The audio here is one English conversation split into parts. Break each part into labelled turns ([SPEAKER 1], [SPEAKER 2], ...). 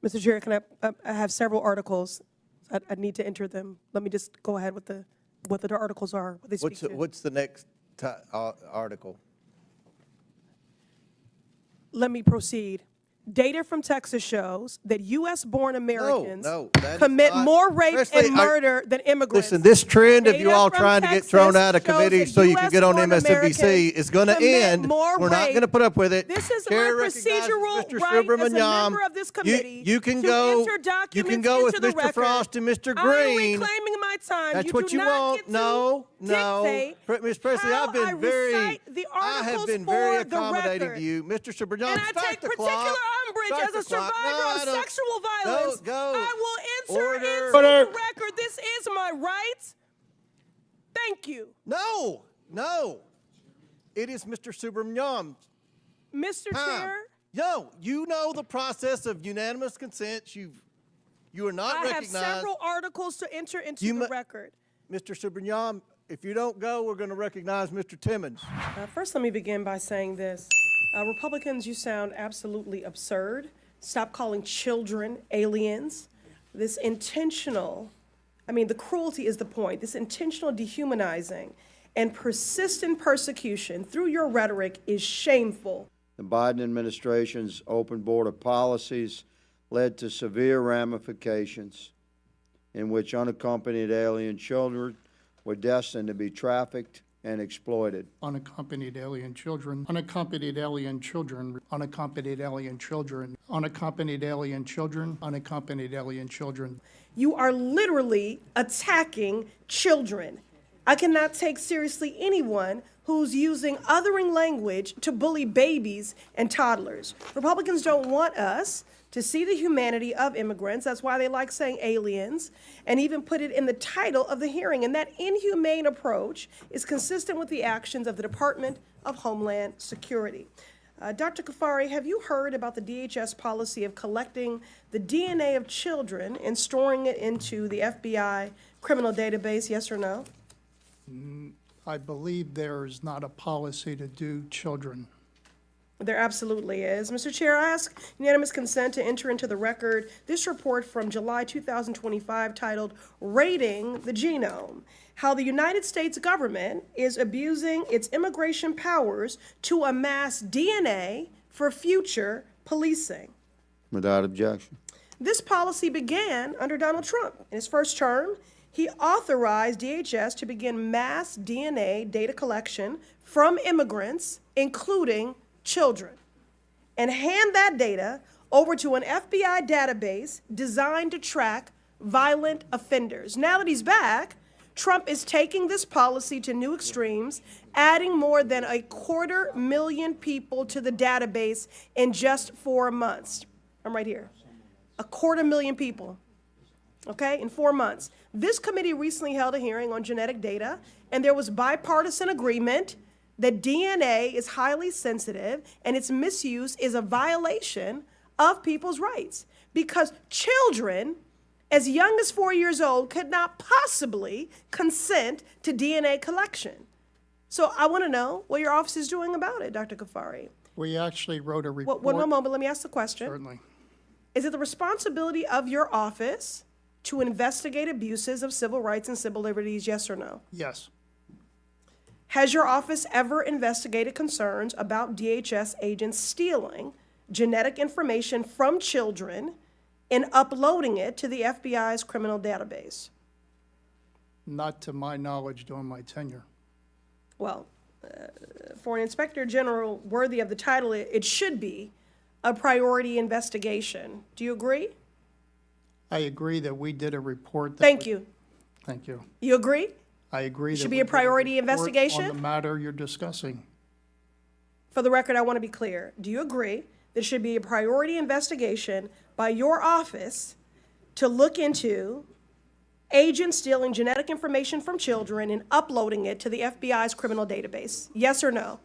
[SPEAKER 1] Mr. Chair, can I have several articles. I need to enter them. Let me just go ahead with what the articles are. What they speak to.
[SPEAKER 2] What's the next article?
[SPEAKER 1] Let me proceed. Data from Texas shows that U.S.-born Americans
[SPEAKER 2] that is
[SPEAKER 1] commit
[SPEAKER 2] not-
[SPEAKER 1] more rape
[SPEAKER 2] Presley,
[SPEAKER 1] and murder than immigrants.
[SPEAKER 2] Listen, this trend of you
[SPEAKER 1] Data
[SPEAKER 2] all
[SPEAKER 1] from
[SPEAKER 2] trying to get
[SPEAKER 1] Texas
[SPEAKER 2] thrown out of
[SPEAKER 1] shows
[SPEAKER 2] committee
[SPEAKER 1] that
[SPEAKER 2] so you can get on
[SPEAKER 1] US-born
[SPEAKER 2] MSNBC
[SPEAKER 1] Americans
[SPEAKER 2] is going to
[SPEAKER 1] commit
[SPEAKER 2] end.
[SPEAKER 1] more
[SPEAKER 2] We're not
[SPEAKER 1] rape.
[SPEAKER 2] going to put up with it.
[SPEAKER 1] This is
[SPEAKER 2] Chair
[SPEAKER 1] my
[SPEAKER 2] recognizes
[SPEAKER 1] procedural
[SPEAKER 2] Mr.
[SPEAKER 1] right as a
[SPEAKER 2] Subramaniam.
[SPEAKER 1] member of this committee
[SPEAKER 2] You can
[SPEAKER 1] to
[SPEAKER 2] go.
[SPEAKER 1] enter
[SPEAKER 2] You
[SPEAKER 1] documents
[SPEAKER 2] can go with
[SPEAKER 1] into the
[SPEAKER 2] Mr.
[SPEAKER 1] record.
[SPEAKER 2] Frost and Mr.
[SPEAKER 1] I'm
[SPEAKER 2] Green.
[SPEAKER 1] reclaiming my time.
[SPEAKER 2] That's
[SPEAKER 1] you
[SPEAKER 2] what
[SPEAKER 1] do
[SPEAKER 2] you
[SPEAKER 1] not
[SPEAKER 2] want.
[SPEAKER 1] Get to
[SPEAKER 2] No.
[SPEAKER 1] dictate
[SPEAKER 2] Ms. Presley,
[SPEAKER 1] how
[SPEAKER 2] I've been
[SPEAKER 1] I
[SPEAKER 2] very.
[SPEAKER 1] recite the
[SPEAKER 2] I have
[SPEAKER 1] articles
[SPEAKER 2] been very
[SPEAKER 1] for the
[SPEAKER 2] accommodating
[SPEAKER 1] record.
[SPEAKER 2] to you, Mr. Subramaniam.
[SPEAKER 1] And I
[SPEAKER 2] Start
[SPEAKER 1] take
[SPEAKER 2] the
[SPEAKER 1] particular
[SPEAKER 2] clock.
[SPEAKER 1] umbrage
[SPEAKER 2] Start
[SPEAKER 1] as a
[SPEAKER 2] the clock.
[SPEAKER 1] survivor
[SPEAKER 2] No, I
[SPEAKER 1] of
[SPEAKER 2] don't.
[SPEAKER 1] sexual violence.
[SPEAKER 2] Go.
[SPEAKER 1] I will enter into
[SPEAKER 2] Order.
[SPEAKER 1] the record. This is my right. Thank you.
[SPEAKER 2] No. It is Mr. Subramaniam.
[SPEAKER 1] Mr. Chair,
[SPEAKER 2] No, you know the process of unanimous consent. You are not
[SPEAKER 1] I have
[SPEAKER 2] recognized.
[SPEAKER 1] several articles to enter into the record.
[SPEAKER 2] Mr. Subramaniam, if you don't go, we're going to recognize Mr. Timmons.
[SPEAKER 1] First, let me begin by saying this. Republicans, you sound absolutely absurd. Stop calling children aliens. This intentional, the cruelty is the point, this intentional dehumanizing and persistent persecution through your rhetoric is shameful.
[SPEAKER 3] The Biden administration's open border policies led to severe ramifications in which unaccompanied alien children were destined to be trafficked and exploited.
[SPEAKER 4] Unaccompanied alien children, unaccompanied alien children, unaccompanied alien children, unaccompanied alien children, unaccompanied alien children.
[SPEAKER 1] You are literally attacking children. I cannot take seriously anyone who's using othering language to bully babies and toddlers. Republicans don't want us to see the humanity of immigrants. That's why they like saying aliens and even put it in the title of the hearing. And that inhumane approach is consistent with the actions of the Department of Homeland Security. Dr. Kafari, have you heard about the DHS policy of collecting the DNA of children and storing it into the FBI criminal database, yes or no?
[SPEAKER 4] I believe there is not a policy to do children.
[SPEAKER 1] There absolutely is. Mr. Chair, I ask unanimous consent to enter into the record this report from July 2025 titled Raiding the Genome, how the United States government is abusing its immigration powers to amass DNA for future policing.
[SPEAKER 3] Without objection.
[SPEAKER 1] This policy began under Donald Trump. In his first term, he authorized DHS to begin mass DNA data collection from immigrants, including children, and hand that data over to an FBI database designed to track violent offenders. Now that he's back, Trump is taking this policy to new extremes, adding more than 250,000 people to the database in just 4 months. I'm right here. 250,000 people, okay, in 4 months. This committee recently held a hearing on genetic data, and there was bipartisan agreement that DNA is highly sensitive and its misuse is a violation of people's rights because children as young as 4 years old could not possibly consent to DNA collection. So I want to know what your office is doing about it, Dr. Kafari.
[SPEAKER 4] We actually wrote a report.
[SPEAKER 1] One moment, let me ask the question.
[SPEAKER 4] Certainly.
[SPEAKER 1] Is it the responsibility of your office to investigate abuses of civil rights and civil liberties, yes or no?
[SPEAKER 4] Yes.
[SPEAKER 1] Has your office ever investigated concerns about DHS agents stealing genetic information from children and uploading it to the FBI's criminal database?
[SPEAKER 4] Not to my knowledge during my tenure.
[SPEAKER 1] Well, for an inspector general worthy of the title, it should be a priority investigation. Do you agree?
[SPEAKER 4] I agree that we did a report.
[SPEAKER 1] Thank you.
[SPEAKER 4] Thank you.
[SPEAKER 1] You agree?
[SPEAKER 4] I agree.
[SPEAKER 1] Should
[SPEAKER 4] that
[SPEAKER 1] be
[SPEAKER 4] we
[SPEAKER 1] a
[SPEAKER 4] did
[SPEAKER 1] priority
[SPEAKER 4] report
[SPEAKER 1] investigation?
[SPEAKER 4] on the matter you're discussing.
[SPEAKER 1] For the record, I want to be clear. Do you agree that it should be a priority investigation by your office to look into agents stealing genetic information from children and uploading it to the FBI's criminal database? Yes or no?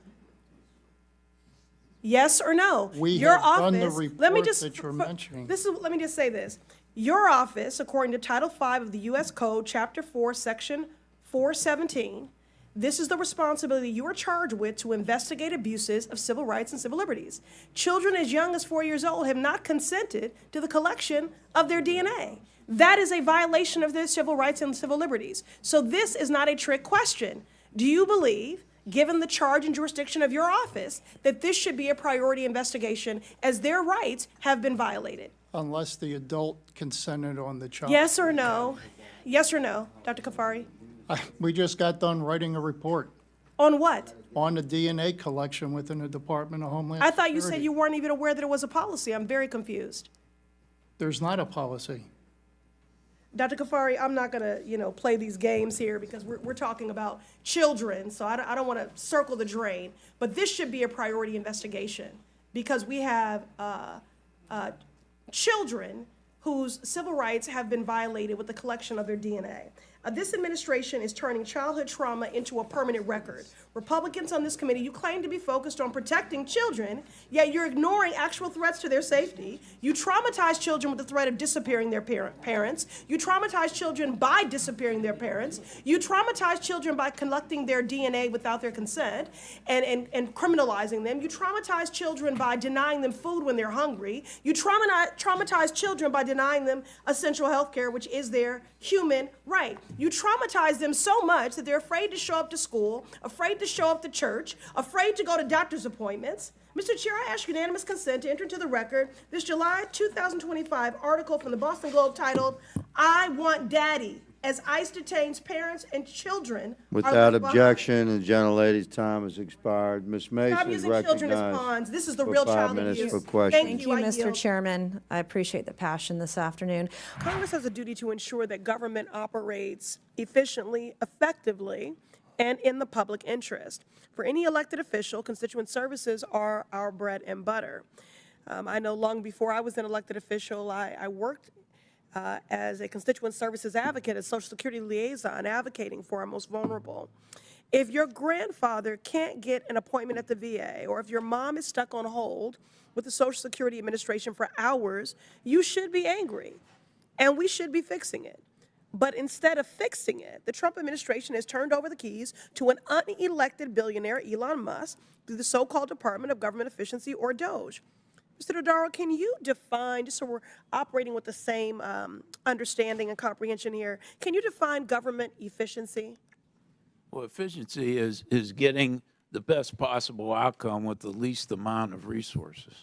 [SPEAKER 1] Yes or no?
[SPEAKER 4] We
[SPEAKER 1] Your
[SPEAKER 4] have done the
[SPEAKER 1] office,
[SPEAKER 4] report
[SPEAKER 1] let me just,
[SPEAKER 4] that you're mentioning.
[SPEAKER 1] let me just say this. Your office, according to Title V of the U.S. Code, Chapter 4, Section 417, This is the responsibility you are charged with to investigate abuses of civil rights and civil liberties. Children as young as 4 years old have not consented to the collection of their DNA. That is a violation of their civil rights and civil liberties. So this is not a trick question. Do you believe, given the charge and jurisdiction of your office, that this should be a priority investigation as their rights have been violated?
[SPEAKER 4] Unless the adult consented on the child.
[SPEAKER 1] Yes or no? Yes or no, Dr. Kafari?
[SPEAKER 4] We just got done writing a report
[SPEAKER 1] On what?
[SPEAKER 4] on the DNA collection within the Department of Homeland
[SPEAKER 1] I
[SPEAKER 4] Security.
[SPEAKER 1] thought you said you weren't even aware that it was a policy. I'm very confused.
[SPEAKER 4] There's not a policy.
[SPEAKER 1] Dr. Kafari, I'm not gonna, play these games here because we're talking about children, so I don't wanna circle the drain. But this should be a priority investigation because we have children whose civil rights have been violated with the collection of their DNA. This administration is turning childhood trauma into a permanent record. Republicans on this committee, you claim to be focused on protecting children, yet you're ignoring actual threats to their safety. You traumatize children with the threat of disappearing their parents. You traumatize children by disappearing their parents. You traumatize children by collecting their DNA without their consent and criminalizing them. You traumatize children by denying them food when they're hungry. You traumatize children by denying them essential health care, which is their human right. You traumatize them so much that they're afraid to show up to school, afraid to show up to church, afraid to go to doctor's appointments. Mr. Chair, I ask unanimous consent to enter into the record this July 2025 article from the Boston Globe titled, "I Want Daddy," as ICE detains parents and children.
[SPEAKER 3] Without objection, the gentlelady's time has expired. Ms.
[SPEAKER 1] Stop
[SPEAKER 3] Mason is
[SPEAKER 1] using children as
[SPEAKER 3] recognized
[SPEAKER 1] pawns. This is the
[SPEAKER 3] for
[SPEAKER 1] real
[SPEAKER 3] 5
[SPEAKER 1] child
[SPEAKER 3] minutes
[SPEAKER 1] abuse.
[SPEAKER 3] for questions.
[SPEAKER 1] Thank
[SPEAKER 5] Thank you,
[SPEAKER 1] I
[SPEAKER 5] Mr.
[SPEAKER 1] yield.
[SPEAKER 5] Chairman. I appreciate the passion this afternoon.
[SPEAKER 1] Congress has a duty to ensure that government operates efficiently, effectively, and in the public interest. For any elected official, constituent services are our bread and butter. I know long before I was an elected official, I worked as a constituent services advocate, a Social Security liaison, advocating for our most vulnerable. If your grandfather can't get an appointment at the VA, or if your mom is stuck on hold with the Social Security Administration for hours, you should be angry, and we should be fixing it. But instead of fixing it, the Trump administration has turned over the keys to an unelected billionaire, Elon Musk, through the so-called Department of Government Efficiency, or DOGE. Mr. Dodaro, can you define, just so we're operating with the same understanding and comprehension here, can you define government efficiency?
[SPEAKER 6] Well, efficiency is getting the best possible outcome with the least amount of resources.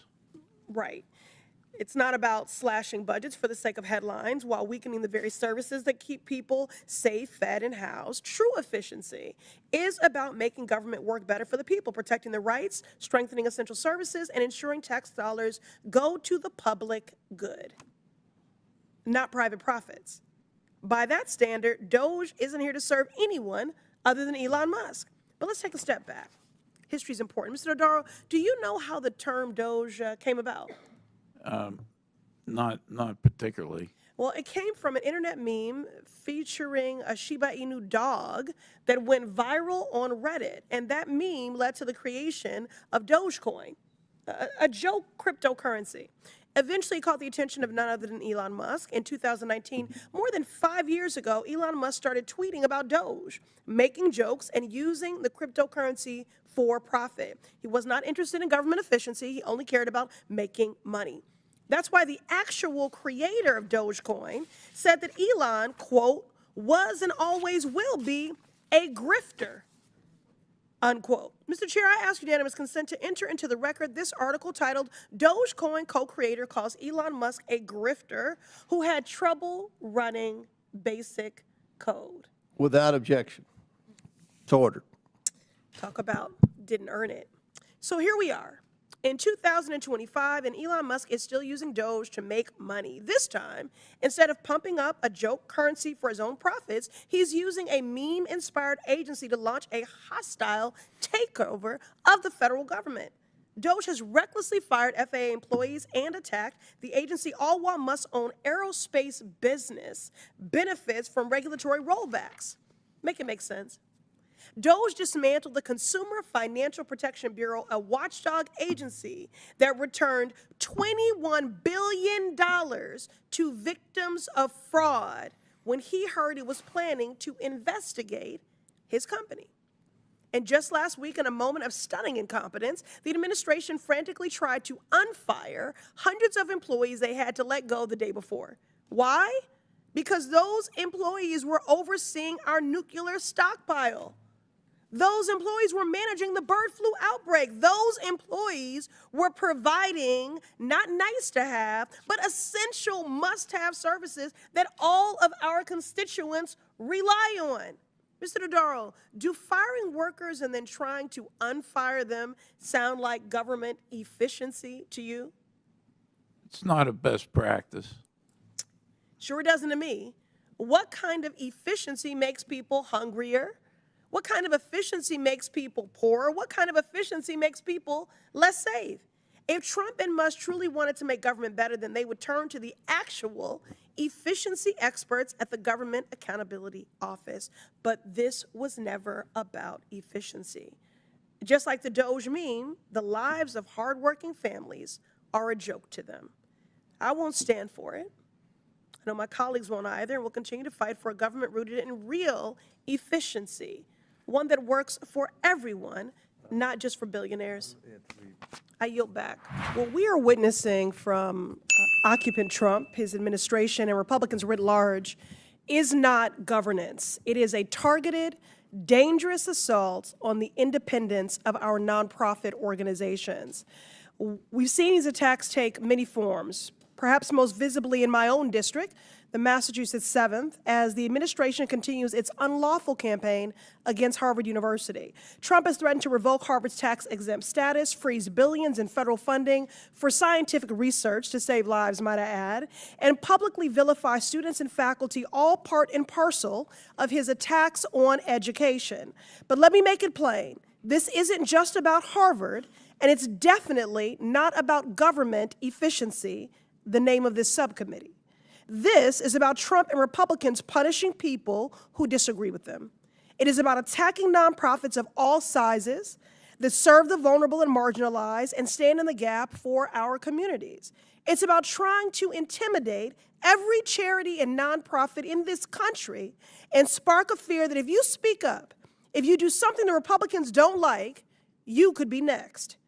[SPEAKER 1] Right. It's not about slashing budgets for the sake of headlines while weakening the very services that keep people safe, fed, and housed. True efficiency is about making government work better for the people, protecting their rights, strengthening essential services, and ensuring tax dollars go to the public good, not private profits. By that standard, DOGE isn't here to serve anyone other than Elon Musk. But let's take a step back. History is important. Mr. Dodaro, do you know how the term DOGE came about?
[SPEAKER 6] Not particularly.
[SPEAKER 1] Well, it came from an internet meme featuring a Shiba Inu dog that went viral on Reddit. And that meme led to the creation of Dogecoin, a joke cryptocurrency. Eventually, it caught the attention of none other than Elon Musk. In 2019, more than 5 years ago, Elon Musk started tweeting about Doge, making jokes and using the cryptocurrency for profit. He was not interested in government efficiency. He only cared about making money. That's why the actual creator of Dogecoin said that Elon, quote, was and always will be a grifter, unquote. Mr. Chair, I ask unanimous consent to enter into the record this article titled, "Dogecoin co-creator calls Elon Musk a grifter who had trouble running basic code."
[SPEAKER 2] Without objection. It's ordered.
[SPEAKER 1] Talk about didn't earn it. So here we are. In 2025, and Elon Musk is still using Doge to make money. This time, instead of pumping up a joke currency for his own profits, he's using a meme-inspired agency to launch a hostile takeover of the federal government. Doge has recklessly fired FAA employees and attacked the agency, all while Musk's own aerospace business benefits from regulatory rollbacks. Make it make sense. Doge dismantled the Consumer Financial Protection Bureau, a watchdog agency that returned $21 billion to victims of fraud when he heard it was planning to investigate his company. And just last week, in a moment of stunning incompetence, the administration frantically tried to unfire hundreds of employees they had to let go the day before. Why? Because those employees were overseeing our nuclear stockpile. Those employees were managing the bird flu outbreak. Those employees were providing not nice to have, but essential must-have services that all of our constituents rely on. Mr. Dodaro, do firing workers and then trying to unfire them sound like government efficiency to you?
[SPEAKER 6] It's not a best practice.
[SPEAKER 1] Sure doesn't to me. What kind of efficiency makes people hungrier? What kind of efficiency makes people poorer? What kind of efficiency makes people less safe? If Trump and Musk truly wanted to make government better, then they would turn to the actual efficiency experts at the Government Accountability Office. But this was never about efficiency. Just like the Doge meme, the lives of hardworking families are a joke to them. I won't stand for it. I know my colleagues won't either, and we'll continue to fight for a government rooted in real efficiency, one that works for everyone, not just for billionaires. I yield back. What we are witnessing from occupant Trump, his administration, and Republicans writ large is not governance. It is a targeted, dangerous assault on the independence of our nonprofit organizations. We've seen these attacks take many forms, perhaps most visibly in my own district, the Massachusetts 7th, as the administration continues its unlawful campaign against Harvard University. Trump has threatened to revoke Harvard's tax-exempt status, freeze billions in federal funding for scientific research to save lives, might I add, and publicly vilify students and faculty, all part and parcel of his attacks on education. But let me make it plain. This isn't just about Harvard, and it's definitely not about government efficiency, the name of this subcommittee. This is about Trump and Republicans punishing people who disagree with them. It is about attacking nonprofits of all sizes that serve the vulnerable and marginalized and stand in the gap for our communities. It's about trying to intimidate every charity and nonprofit in this country and spark a fear that if you speak up, if you do something the Republicans don't like, you could be next.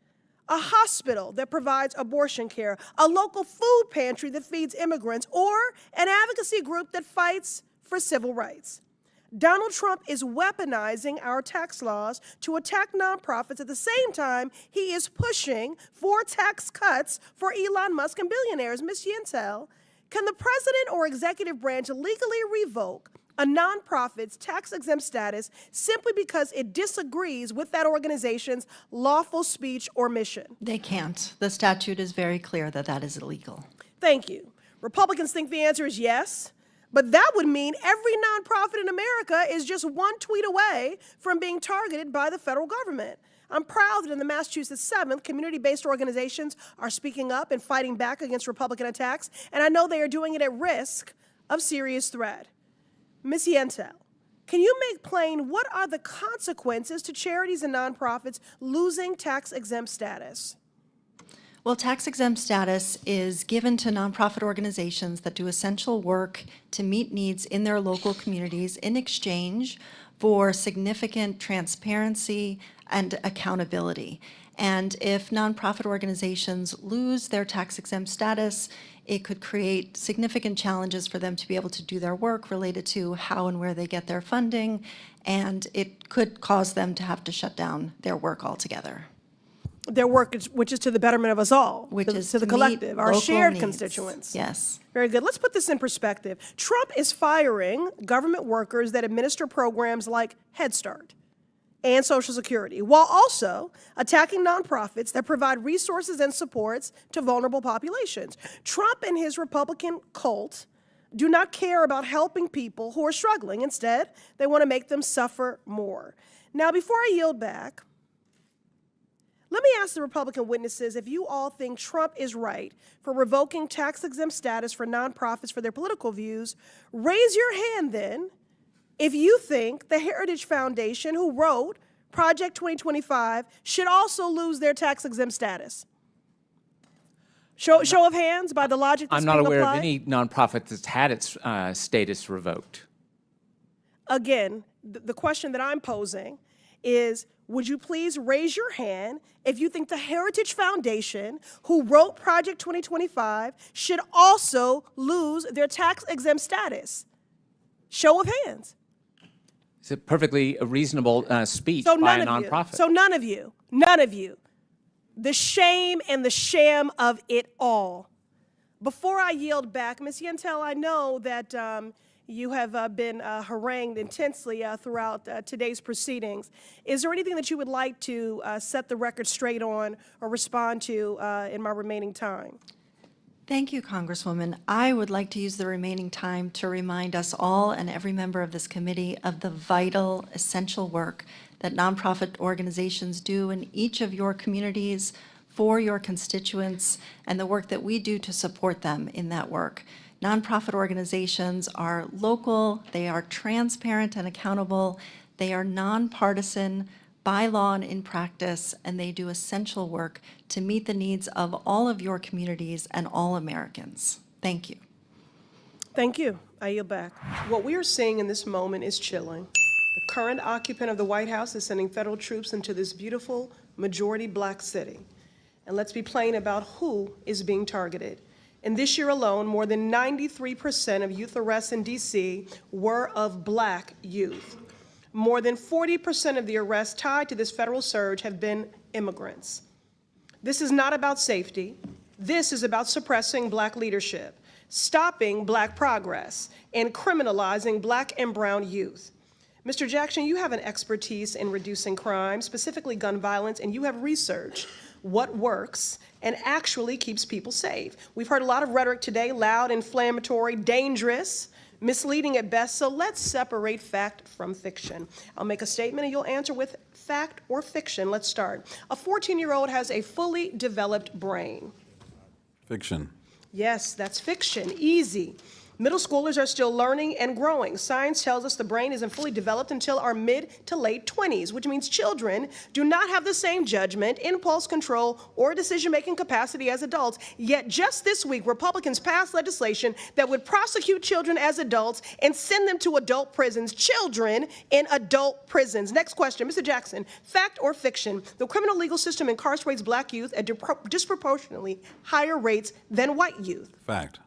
[SPEAKER 1] A hospital that provides abortion care, a local food pantry that feeds immigrants, or an advocacy group that fights for civil rights. Donald Trump is weaponizing our tax laws to attack nonprofits at the same time he is pushing for tax cuts for Elon Musk and billionaires. Ms. Yentel, can the president or executive branch legally revoke a nonprofit's tax-exempt status simply because it disagrees with that organization's lawful speech or mission?
[SPEAKER 7] They can't. The statute is very clear that that is illegal.
[SPEAKER 1] Thank you. Republicans think the answer is yes, but that would mean every nonprofit in America is just one tweet away from being targeted by the federal government. I'm proud that in the Massachusetts 7th, community-based organizations are speaking up and fighting back against Republican attacks, and I know they are doing it at risk of serious threat. Ms. Yentel, can you make plain what are the consequences to charities and nonprofits losing tax-exempt status?
[SPEAKER 7] Well, tax-exempt status is given to nonprofit organizations that do essential work to meet needs in their local communities in exchange for significant transparency and accountability. And if nonprofit organizations lose their tax-exempt status, it could create significant challenges for them to be able to do their work related to how and where they get their funding, and it could cause them to have to shut down their work altogether.
[SPEAKER 1] Their work, which is to the betterment of us all,
[SPEAKER 7] Which is
[SPEAKER 1] to the
[SPEAKER 7] meet
[SPEAKER 1] collective, our
[SPEAKER 7] local
[SPEAKER 1] shared
[SPEAKER 7] needs.
[SPEAKER 1] constituents.
[SPEAKER 7] Yes.
[SPEAKER 1] Very good. Let's put this in perspective. Trump is firing government workers that administer programs like Head Start and Social Security, while also attacking nonprofits that provide resources and supports to vulnerable populations. Trump and his Republican cult do not care about helping people who are struggling. Instead, they want to make them suffer more. Now, before I yield back, let me ask the Republican witnesses if you all think Trump is right for revoking tax-exempt status for nonprofits for their political views. Raise your hand then if you think the Heritage Foundation, who wrote Project 2025, should also lose their tax-exempt status. Show of hands by the logic that's
[SPEAKER 8] I'm not
[SPEAKER 1] being
[SPEAKER 8] aware
[SPEAKER 1] applied.
[SPEAKER 8] of any nonprofit that's had its status revoked.
[SPEAKER 1] Again, the question that I'm posing is, would you please raise your hand if you think the Heritage Foundation, who wrote Project 2025, should also lose their tax-exempt status? Show of hands.
[SPEAKER 8] It's a perfectly reasonable speech
[SPEAKER 1] So
[SPEAKER 8] by a
[SPEAKER 1] none of you.
[SPEAKER 8] nonprofit.
[SPEAKER 1] So none of you. The shame and the sham of it all. Before I yield back, Ms. Yentel, I know that you have been harangued intensely throughout today's proceedings. Is there anything that you would like to set the record straight on or respond to in my remaining time?
[SPEAKER 7] Thank you, Congresswoman. I would like to use the remaining time to remind us all and every member of this committee of the vital, essential work that nonprofit organizations do in each of your communities for your constituents and the work that we do to support them in that work. Nonprofit organizations are local, they are transparent and accountable, they are nonpartisan by law and in practice, and they do essential work to meet the needs of all of your communities and all Americans. Thank you.
[SPEAKER 1] Thank you. I yield back. What we are seeing in this moment is chilling. The current occupant of the White House is sending federal troops into this beautiful majority black city. And let's be plain about who is being targeted. In this year alone, more than 93% of youth arrests in D.C. were of black youth. More than 40% of the arrests tied to this federal surge have been immigrants. This is not about safety. This is about suppressing black leadership, stopping black progress, and criminalizing black and brown youth. Mr. Jackson, you have an expertise in reducing crime, specifically gun violence, and you have researched what works and actually keeps people safe. We've heard a lot of rhetoric today, loud, inflammatory, dangerous, misleading at best, so let's separate fact from fiction. I'll make a statement and you'll answer with fact or fiction. Let's start. A 14-year-old has a fully developed brain.
[SPEAKER 9] Fiction.
[SPEAKER 1] Yes, that's fiction. Easy. Middle schoolers are still learning and growing. Science tells us the brain isn't fully developed until our mid to late 20s, which means children do not have the same judgment, impulse control, or decision-making capacity as adults. Yet just this week, Republicans passed legislation that would prosecute children as adults and send them to adult prisons. Children in adult prisons. Next question, Mr. Jackson, fact or fiction? The criminal legal system incarcerates black youth at disproportionately higher rates than white youth.
[SPEAKER 9] Fact.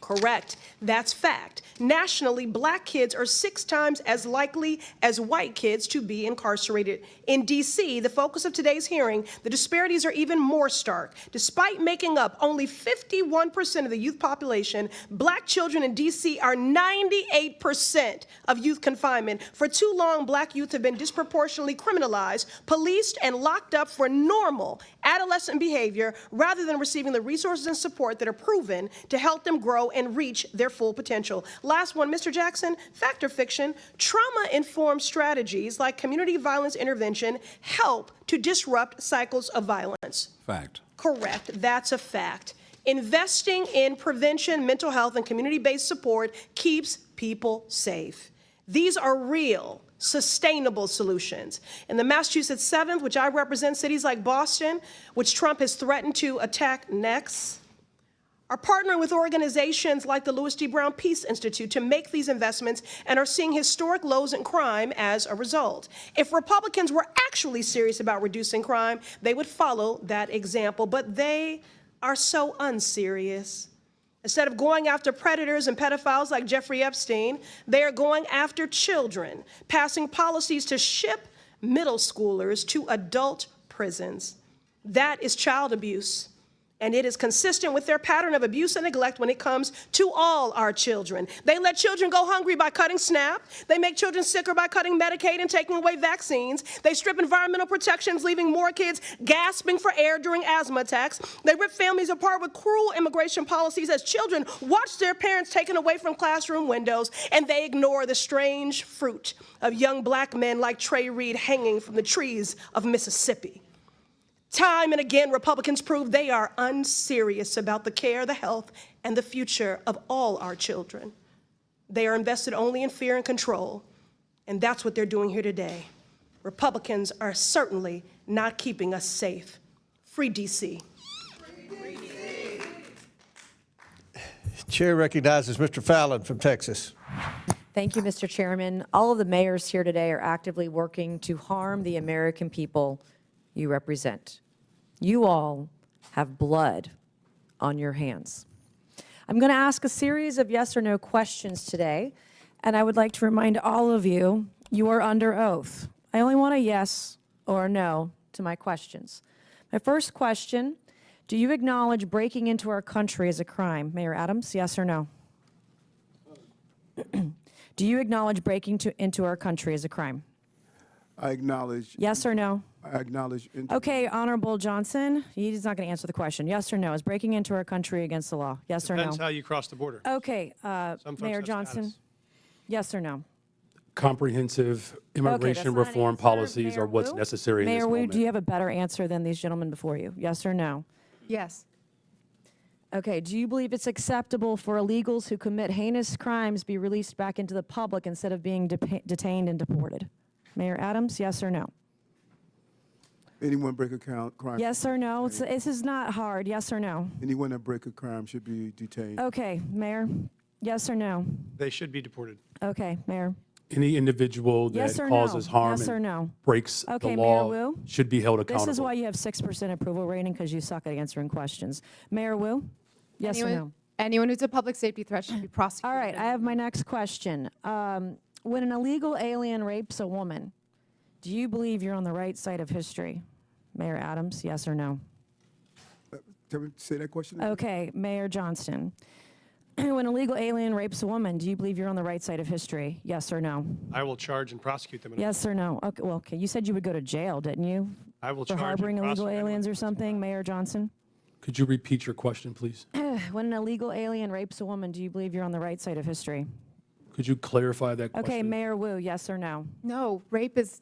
[SPEAKER 1] Correct. That's fact. Nationally, black kids are 6 times as likely as white kids to be incarcerated. In D.C., the focus of today's hearing, the disparities are even more stark. Despite making up only 51% of the youth population, black children in D.C. are 98% of youth confinement. For too long, black youth have been disproportionately criminalized, policed, and locked up for normal adolescent behavior rather than receiving the resources and support that are proven to help them grow and reach their full potential. Last one, Mr. Jackson, fact or fiction? Trauma-informed strategies like community violence intervention help to disrupt cycles of violence.
[SPEAKER 9] Fact.
[SPEAKER 1] Correct. That's a fact. Investing in prevention, mental health, and community-based support keeps people safe. These are real, sustainable solutions. In the Massachusetts 7th, which I represent, cities like Boston, which Trump has threatened to attack next, are partnering with organizations like the Louis D. Brown Peace Institute to make these investments and are seeing historic lows in crime as a result. If Republicans were actually serious about reducing crime, they would follow that example, but they are so unserious. Instead of going after predators and pedophiles like Jeffrey Epstein, they are going after children, passing policies to ship middle schoolers to adult prisons. That is child abuse. And it is consistent with their pattern of abuse and neglect when it comes to all our children. They let children go hungry by cutting SNAP. They make children sicker by cutting Medicaid and taking away vaccines. They strip environmental protections, leaving more kids gasping for air during asthma attacks. They rip families apart with cruel immigration policies as children watch their parents taken away from classroom windows, and they ignore the strange fruit of young black men like Trey Reed hanging from the trees of Mississippi. Time and again, Republicans prove they are unserious about the care, the health, and the future of all our children. They are invested only in fear and control, and that's what they're doing here today. Republicans are certainly not keeping us safe. Free D.C.
[SPEAKER 2] Chair recognizes Mr. Fallon from Texas.
[SPEAKER 9] Thank you, Mr. Chairman. All of the mayors here today are actively working to harm the American people you represent. You all have blood on your hands. I'm going to ask a series of yes or no questions today, and I would like to remind all of you, you are under oath. I only want a yes or a no to my questions. My first question, do you acknowledge breaking into our country as a crime? Mayor Adams, yes or no? Do you acknowledge breaking into our country as a crime?
[SPEAKER 10] I acknowledge.
[SPEAKER 9] Yes or no?
[SPEAKER 10] I acknowledge.
[SPEAKER 9] Okay, Honorable Johnson, he's not going to answer the question. Yes or no? Is breaking into our country against the law? Yes or no?
[SPEAKER 11] Depends how you cross the border.
[SPEAKER 9] Okay,
[SPEAKER 11] Some folks
[SPEAKER 9] Mayor
[SPEAKER 11] have
[SPEAKER 9] Johnson,
[SPEAKER 11] status.
[SPEAKER 9] yes or no?
[SPEAKER 12] Comprehensive immigration
[SPEAKER 9] not an
[SPEAKER 12] reform
[SPEAKER 9] answer.
[SPEAKER 12] policies
[SPEAKER 9] Mayor
[SPEAKER 12] are what's
[SPEAKER 9] Wu?
[SPEAKER 12] necessary in this
[SPEAKER 9] Mayor Wu,
[SPEAKER 12] moment.
[SPEAKER 9] do you have a better answer than these gentlemen before you? Yes or no?
[SPEAKER 13] Yes.
[SPEAKER 9] Okay, do you believe it's acceptable for illegals who commit heinous crimes be released back into the public instead of being detained and deported? Mayor Adams, yes or no?
[SPEAKER 10] Anyone break a crime.
[SPEAKER 9] Yes or no? This is not hard. Yes or no?
[SPEAKER 10] Anyone that break a crime should be detained.
[SPEAKER 9] Okay, Mayor, yes or no?
[SPEAKER 11] They should be deported.
[SPEAKER 9] Okay, Mayor.
[SPEAKER 12] Any individual that
[SPEAKER 9] Yes or
[SPEAKER 12] causes
[SPEAKER 9] no?
[SPEAKER 12] harm
[SPEAKER 9] Yes or
[SPEAKER 12] and
[SPEAKER 9] no?
[SPEAKER 12] breaks
[SPEAKER 9] Okay,
[SPEAKER 12] the
[SPEAKER 9] Mayor
[SPEAKER 12] law
[SPEAKER 9] Wu?
[SPEAKER 12] should be held accountable.
[SPEAKER 9] This is why you have 6% approval rating, because you suck at answering questions. Mayor Wu? Yes or no?
[SPEAKER 13] Anyone who's a public safety threat should be prosecuted.
[SPEAKER 9] All right, I have my next question. When an illegal alien rapes a woman, do you believe you're on the right side of history? Mayor Adams, yes or no?
[SPEAKER 10] Can we say that question again?
[SPEAKER 9] Okay, Mayor Johnston. When an illegal alien rapes a woman, do you believe you're on the right side of history? Yes or no?
[SPEAKER 11] I will charge and prosecute them.
[SPEAKER 9] Yes or no? Okay, well, okay. You said you would go to jail, didn't you?
[SPEAKER 11] I will
[SPEAKER 9] For
[SPEAKER 11] charge and
[SPEAKER 9] harboring illegal
[SPEAKER 11] prosecute
[SPEAKER 9] aliens or something, Mayor Johnson?
[SPEAKER 12] Could you repeat your question, please?
[SPEAKER 9] When an illegal alien rapes a woman, do you believe you're on the right side of history?
[SPEAKER 12] Could you clarify that question?
[SPEAKER 9] Okay, Mayor Wu, yes or no?
[SPEAKER 13] No, rape is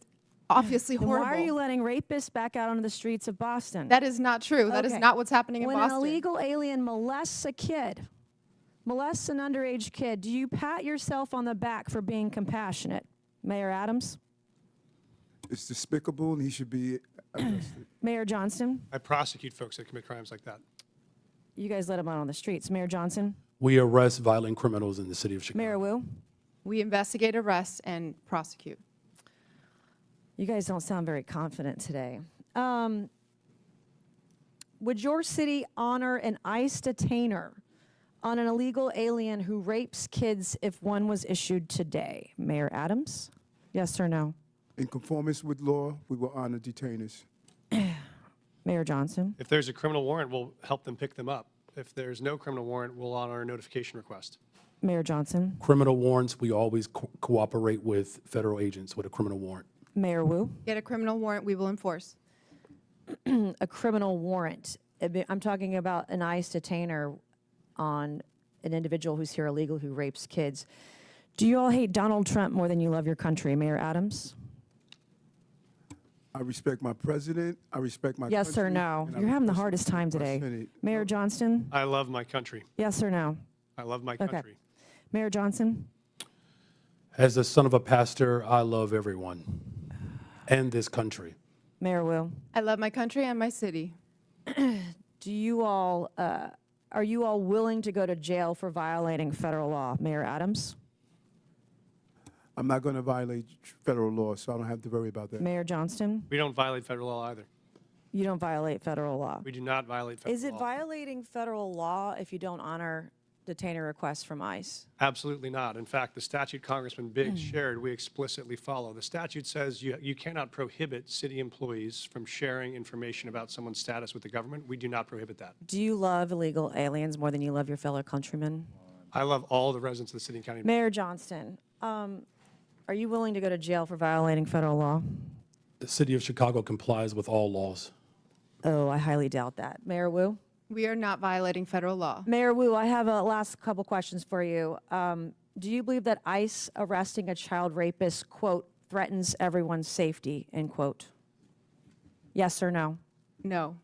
[SPEAKER 13] obviously
[SPEAKER 9] Then
[SPEAKER 13] horrible.
[SPEAKER 9] why are you letting rapists back out onto the streets of Boston?
[SPEAKER 13] That is not true. That is
[SPEAKER 9] Okay.
[SPEAKER 13] not what's happening in
[SPEAKER 9] When
[SPEAKER 13] Boston.
[SPEAKER 9] an illegal alien molests a kid, molests an underage kid, do you pat yourself on the back for being compassionate? Mayor Adams?
[SPEAKER 10] It's despicable and he should be arrested.
[SPEAKER 9] Mayor Johnston?
[SPEAKER 11] I prosecute folks that commit crimes like that.
[SPEAKER 9] You guys let him out on the streets. Mayor Johnson?
[SPEAKER 12] We arrest violent criminals in the city of Chicago.
[SPEAKER 9] Mayor Wu?
[SPEAKER 13] We investigate, arrest, and prosecute.
[SPEAKER 9] You guys don't sound very confident today. Would your city honor an ICE detainer on an illegal alien who rapes kids if one was issued today? Mayor Adams? Yes or no?
[SPEAKER 10] In conformance with law, we will honor detainers.
[SPEAKER 9] Mayor Johnson?
[SPEAKER 11] If there's a criminal warrant, we'll help them pick them up. If there's no criminal warrant, we'll honor a notification request.
[SPEAKER 9] Mayor Johnson?
[SPEAKER 12] Criminal warrants, we always cooperate with federal agents with a criminal warrant.
[SPEAKER 9] Mayor Wu?
[SPEAKER 13] Get a criminal warrant, we will enforce.
[SPEAKER 9] A criminal warrant. I'm talking about an ICE detainer on an individual who's here illegal who rapes kids. Do you all hate Donald Trump more than you love your country? Mayor Adams?
[SPEAKER 10] I respect my president. I respect my
[SPEAKER 9] Yes
[SPEAKER 10] country.
[SPEAKER 9] or no?
[SPEAKER 10] and I
[SPEAKER 9] You're having the
[SPEAKER 10] respect
[SPEAKER 9] hardest time
[SPEAKER 10] my
[SPEAKER 9] today.
[SPEAKER 10] Senate.
[SPEAKER 9] Mayor Johnston?
[SPEAKER 11] I love my country.
[SPEAKER 9] Yes or no?
[SPEAKER 11] I love my
[SPEAKER 9] Okay.
[SPEAKER 11] country.
[SPEAKER 9] Mayor Johnson?
[SPEAKER 12] As the son of a pastor, I love everyone and this country.
[SPEAKER 9] Mayor Wu?
[SPEAKER 13] I love my country and my city.
[SPEAKER 9] Do you all, are you all willing to go to jail for violating federal law? Mayor Adams?
[SPEAKER 10] I'm not going to violate federal law, so I don't have to worry about that.
[SPEAKER 9] Mayor Johnston?
[SPEAKER 11] We don't violate federal law either.
[SPEAKER 9] You don't violate federal law.
[SPEAKER 11] We do not violate federal law.
[SPEAKER 9] Is it violating federal law if you don't honor detainer requests from ICE?
[SPEAKER 11] Absolutely not. In fact, the statute Congressman Biggs shared, we explicitly follow. The statute says you cannot prohibit city employees from sharing information about someone's status with the government. We do not prohibit that.
[SPEAKER 9] Do you love illegal aliens more than you love your fellow countrymen?
[SPEAKER 11] I love all the residents of the city and county.
[SPEAKER 9] Mayor Johnston, are you willing to go to jail for violating federal law?
[SPEAKER 12] The city of Chicago complies with all laws.
[SPEAKER 9] Oh, I highly doubt that. Mayor Wu?
[SPEAKER 13] We are not violating federal law.
[SPEAKER 9] Mayor Wu, I have a last couple questions for you. Do you believe that ICE arresting a child rapist, quote, threatens everyone's safety, end quote? Yes or no?
[SPEAKER 13] No.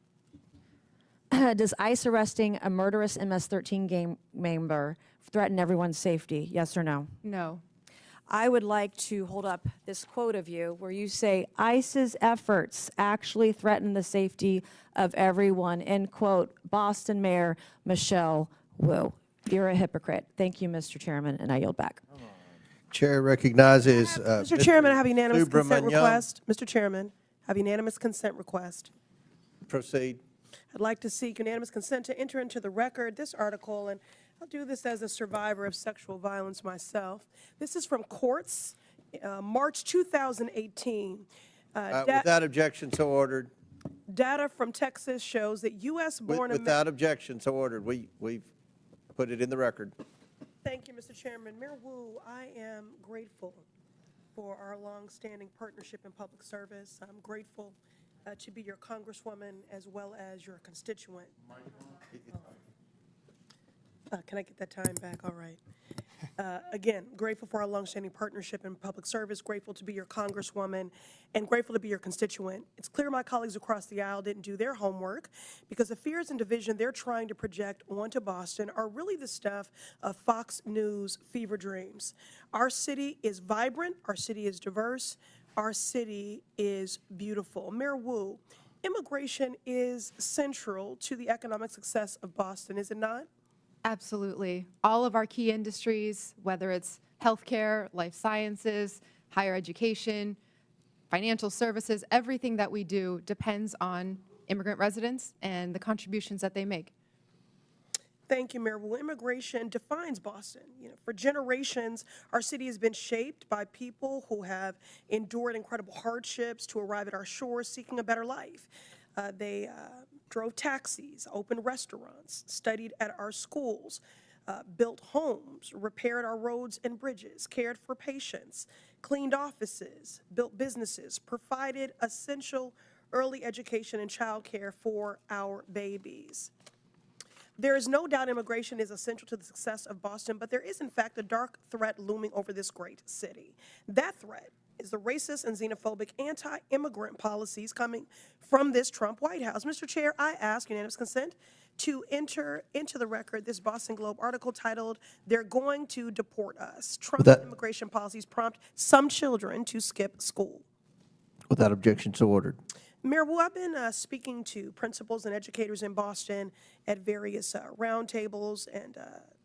[SPEAKER 9] Does ICE arresting a murderous MS-13 gang member threaten everyone's safety? Yes or no?
[SPEAKER 13] No.
[SPEAKER 9] I would like to hold up this quote of you where you say, ICE's efforts actually threaten the safety of everyone, end quote, Boston Mayor Michelle Wu. You're a hypocrite. Thank you, Mr. Chairman, and I yield back.
[SPEAKER 2] Chair recognizes.
[SPEAKER 1] Mr. Chairman, I have unanimous consent
[SPEAKER 2] Subramaniam.
[SPEAKER 1] request. Mr. Chairman, I have unanimous consent request.
[SPEAKER 2] Proceed.
[SPEAKER 1] I'd like to seek unanimous consent to enter into the record this article, and I'll do this as a survivor of sexual violence myself. This is from Courts, March 2018.
[SPEAKER 2] Without objection, so ordered.
[SPEAKER 1] Data from Texas shows that U.S.-born
[SPEAKER 2] Without objection, so ordered. We've put it in the record.
[SPEAKER 1] Thank you, Mr. Chairman. Mayor Wu, I am grateful for our long-standing partnership in public service. I'm grateful to be your congresswoman as well as your constituent. Can I get that time back? All right. Again, grateful for our longstanding partnership in public service, grateful to be your congresswoman, and grateful to be your constituent. It's clear my colleagues across the aisle didn't do their homework because the fears and division they're trying to project onto Boston are really the stuff of Fox News fever dreams. Our city is vibrant, our city is diverse, our city is beautiful. Mayor Wu, immigration is central to the economic success of Boston, is it not?
[SPEAKER 13] Absolutely. All of our key industries, whether it's healthcare, life sciences, higher education, financial services, everything that we do depends on immigrant residents and the contributions that they make.
[SPEAKER 1] Thank you, Mayor Wu. Immigration defines Boston. For generations, our city has been shaped by people who have endured incredible hardships to arrive at our shores seeking a better life. They drove taxis, opened restaurants, studied at our schools, built homes, repaired our roads and bridges, cared for patients, cleaned offices, built businesses, provided essential early education and childcare for our babies. There is no doubt immigration is essential to the success of Boston, but there is, in fact, a dark threat looming over this great city. That threat is the racist and xenophobic anti-immigrant policies coming from this Trump White House. Mr. Chair, I ask unanimous consent to enter into the record this Boston Globe article titled, "They're Going to Deport Us. Trump's immigration policies prompt some children to skip school."
[SPEAKER 2] Without objection, so ordered.
[SPEAKER 1] Mayor Wu, I've been speaking to principals and educators in Boston at various roundtables and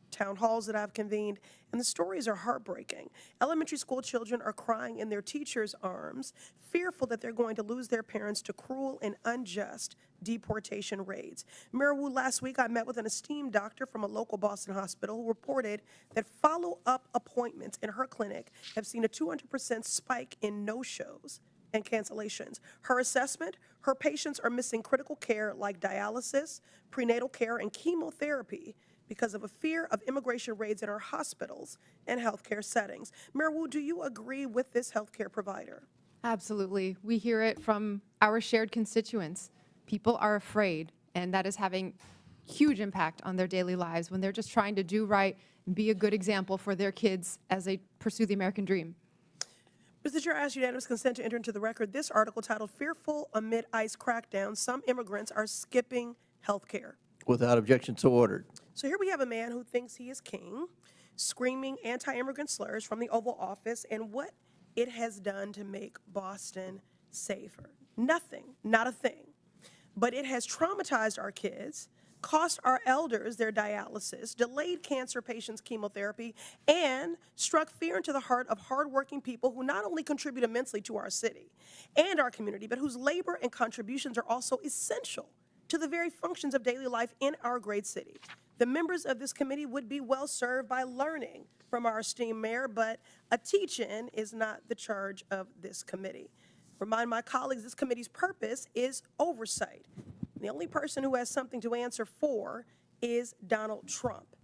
[SPEAKER 1] town halls that I've convened, and the stories are heartbreaking. Elementary school children are crying in their teachers' arms, fearful that they're going to lose their parents to cruel and unjust deportation raids. Mayor Wu, last week I met with an esteemed doctor from a local Boston hospital who reported that follow-up appointments in her clinic have seen a 200% spike in no-shows and cancellations. Her assessment, her patients are missing critical care like dialysis, prenatal care, and chemotherapy because of a fear of immigration raids in our hospitals and healthcare settings. Mayor Wu, do you agree with this healthcare provider?
[SPEAKER 13] Absolutely. We hear it from our shared constituents. People are afraid, and that is having huge impact on their daily lives when they're just trying to do right and be a good example for their kids as they pursue the American dream.
[SPEAKER 1] Mr. Chair, I ask unanimous consent to enter into the record this article titled, "Fearful Amid ICE Crackdown, Some Immigrants Are Skipping Healthcare."
[SPEAKER 2] Without objection, so ordered.
[SPEAKER 1] So here we have a man who thinks he is king, screaming anti-immigrant slurs from the Oval Office and what it has done to make Boston safer. Nothing, not a thing. But it has traumatized our kids, cost our elders their dialysis, delayed cancer patients' chemotherapy, and struck fear into the heart of hardworking people who not only contribute immensely to our city and our community, but whose labor and contributions are also essential to the very functions of daily life in our great city. The members of this committee would be well served by learning from our esteemed mayor, but a teach-in is not the charge of this committee. Remind my colleagues, this committee's purpose is oversight. The only person who has something to answer for is Donald Trump.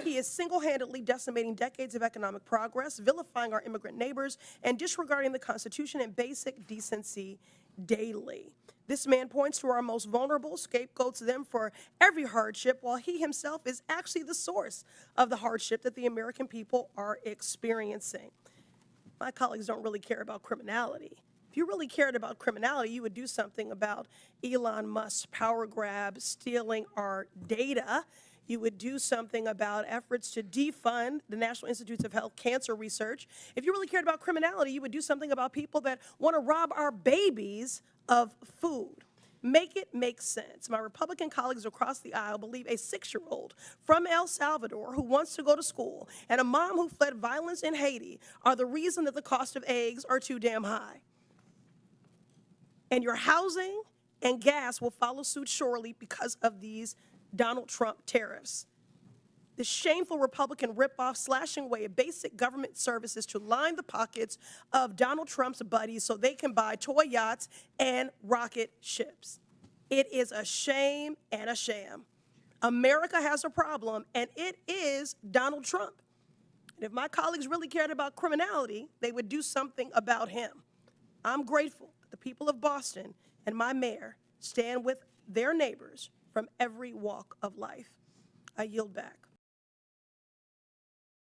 [SPEAKER 1] He is single-handedly decimating decades of economic progress, vilifying our immigrant neighbors, and disregarding the Constitution and basic decency daily. This man points to our most vulnerable, scapegoats them for every hardship, while he himself is actually the source of the hardship that the American people are experiencing. My colleagues don't really care about criminality. If you really cared about criminality, you would do something about Elon Musk's power grab, stealing our data. You would do something about efforts to defund the National Institutes of Health cancer research. If you really cared about criminality, you would do something about people that want to rob our babies of food. Make it make sense. My Republican colleagues across the aisle believe a 6-year-old from El Salvador who wants to go to school and a mom who fled violence in Haiti are the reason that the cost of eggs are too damn high. And your housing and gas will follow suit surely because of these Donald Trump tariffs. The shameful Republican ripoff slashing away at basic government services to line the pockets of Donald Trump's buddies so they can buy toy yachts and rocket ships. It is a shame and a sham. America has a problem, and it is Donald Trump. And if my colleagues really cared about criminality, they would do something about him. I'm grateful that the people of Boston and my mayor stand with their neighbors from every walk of life. I yield back.